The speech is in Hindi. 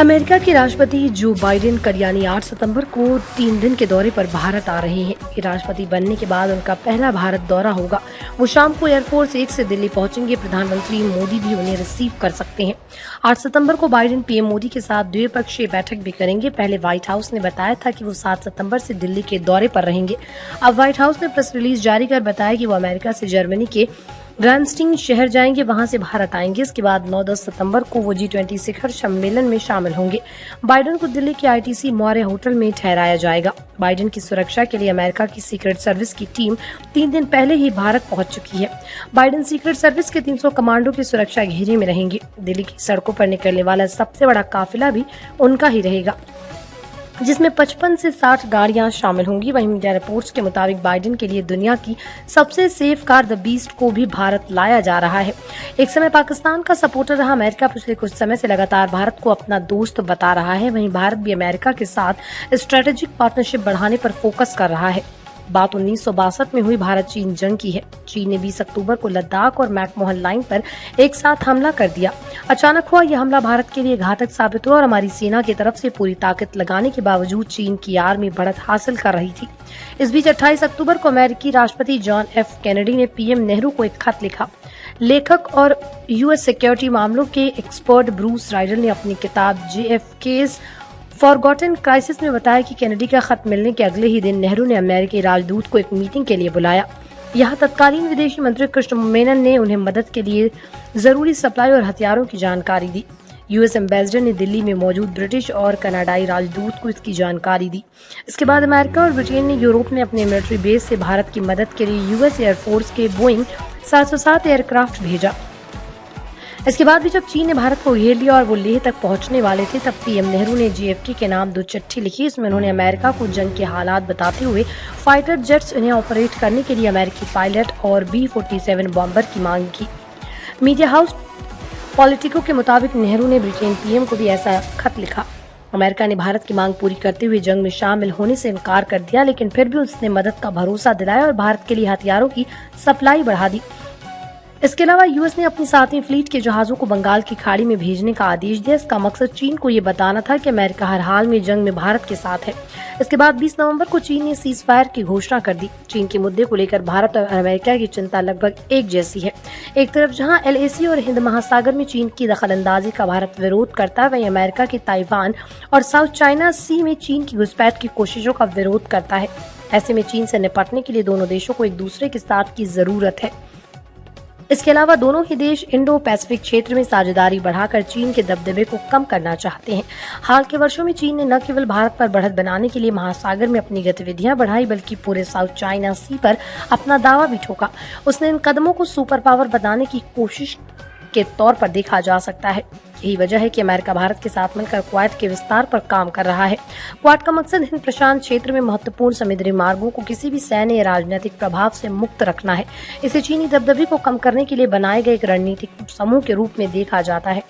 अमेरिका के राष्ट्रपति जो बाइडेन कल यानी 8 सितंबर को 3 दिन के दौरे पर भारत आ रहे हैं। ये राष्ट्रपति बनने के बाद उनका पहला भारत दौरा होगा। वो शाम को एयरफोर्स 1 से दिल्ली पहुंचेंगे। प्रधानमंत्री मोदी भी उन्हें रिसीव कर सकते हैं। 8 सितंबर को बाइडेन पीएम मोदी के साथ द्विपक्षीय बैठक भी करेंगे। पहले व्हाइट हाउस ने बताया था कि वो 7 सितंबर से दिल्ली के दौरे पर रहेंगे। अब व्हाइट हाउस ने प्रेस रिलीज जारी कर बताया कि वो अमेरिका से जर्मनी के रामस्टीन शहर जाएंगे, वहां से भारत आएंगे। इसके बाद 9-10 सितंबर को वो G20 शिखर सम्मेलन में शामिल होंगे। बाइडेन को दिल्ली के ITC मौर्य होटल में ठहराया जाएगा। बाइडेन की सुरक्षा के लिए अमेरिका की सीक्रेट सर्विस की टीम 3 दिन पहले ही भारत पहुंच चुकी है। बाइडेन सीक्रेट सर्विस के 300 कमांडो की सुरक्षा घेरे में रहेंगे। दिल्ली की सड़कों पर निकलने वाला सबसे बड़ा काफिला भी उनका ही रहेगा, जिसमें 55 से 60 गाड़ियां शामिल होंगी। वहीं मीडिया रिपोर्ट्स के मुताबिक बाइडेन के लिए दुनिया की सबसे सेफ कार द बीस्ट को भी भारत लाया जा रहा है। एक समय पाकिस्तान का सपोर्टर रहा अमेरिका पिछले कुछ समय से लगातार भारत को अपना दोस्त बता रहा है। वहीं भारत भी अमेरिका के साथ स्ट्रेटेजिक पार्टनरशिप बढ़ाने पर फोकस कर रहा है। बात 1962 में हुई भारत चीन जंग की है। चीन ने 20 अक्टूबर को लद्दाख और मैकमोहन लाइन पर एक साथ हमला कर दिया। अचानक हुआ यह हमला भारत के लिए घातक साबित हुआ और हमारी सेना की तरफ से पूरी ताकत लगाने के बावजूद चीन की आर्मी बढ़त हासिल कर रही थी। इस बीच 28 अक्टूबर को अमेरिकी राष्ट्रपति जॉन F कैनेडी ने PM नेहरू को एक खत लिखा। लेखक और US सिक्योरिटी मामलों के एक्सपर्ट ब्रूस राइडल ने अपनी किताब JFK's फॉरगॉटन क्राइसिस में बताया कि कैनेडी का खत मिलने के अगले ही दिन नेहरू ने अमेरिकी राजदूत को एक मीटिंग के लिए बुलाया। यहाँ तत्कालीन विदेशी मंत्री कृष्ण मेनन ने उन्हें मदद के लिए जरूरी सप्लाई और हथियारों की जानकारी दी। US एम्बेसडर ने दिल्ली में मौजूद ब्रिटिश और कनाडाई राजदूत को इसकी जानकारी दी। इसके बाद अमेरिका और ब्रिटेन ने यूरोप में अपने मिलिट्री बेस से भारत की मदद के लिए US एयरफोर्स के बोइंग 707 एयरक्राफ्ट भेजा। इसके बाद भी जब चीन ने भारत को घेर लिया और वो लेह तक पहुंचने वाले थे, तब PM नेहरू ने JFK के नाम 2 चिट्ठी लिखी। इसमें उन्होंने अमेरिका को जंग के हालात बताते हुए फाइटर जेट्स इन्हें ऑपरेट करने के लिए अमेरिकी पायलट और B-47 बॉम्बर की मांग की। मीडिया हाउस पॉलिटिको के मुताबिक नेहरू ने ब्रिटेन PM को भी ऐसा खत लिखा। अमेरिका ने भारत की मांग पूरी करते हुए जंग में शामिल होने से इनकार कर दिया, लेकिन फिर भी उसने मदद का भरोसा दिलाया और भारत के लिए हथियारों की सप्लाई बढ़ा दी। इसके अलावा US ने अपनी 7वीं फ्लीट के जहाजों को बंगाल की खाड़ी में भेजने का आदेश दिया। इसका मकसद चीन को ये बताना था कि अमेरिका हर हाल में जंग में भारत के साथ है। इसके बाद 20 नवंबर को चीन ने सीज फायर की घोषणा कर दी। चीन के मुद्दे को लेकर भारत और अमेरिका की चिंता लगभग एक जैसी है। एक तरफ जहां LAC और हिंद महासागर में चीन की दखलंदाजी का भारत विरोध करता है, वहीं अमेरिका की ताइवान और साउथ चाइना सी में चीन की घुसपैठ की कोशिशों का विरोध करता है। ऐसे में चीन से निपटने के लिए दोनों देशों को एक दूसरे के साथ की जरूरत है। इसके अलावा दोनों ही देश इंडो पैसिफिक क्षेत्र में साझेदारी बढ़ाकर चीन के दबदबे को कम करना चाहते हैं। हाल के वर्षों में चीन ने न केवल भारत पर बढ़त बनाने के लिए महासागर में अपनी गतिविधियां बढ़ाई, बल्कि पूरे साउथ चाइना सी पर अपना दावा भी ठोका। उसने इन कदमों को सुपर पावर बनाने की कोशिश के तौर पर देखा जा सकता है। यही वजह है कि अमेरिका भारत के साथ मिलकर क्वाड के विस्तार पर काम कर रहा है। क्वाड का मकसद हिंद प्रशांत क्षेत्र में महत्वपूर्ण समुद्री मार्गों को किसी भी सैन्य या राजनीतिक प्रभाव से मुक्त रखना है। इसे चीनी दबदबे को कम करने के लिए बनाए गए एक रणनीतिक समूह के रूप में देखा जाता है।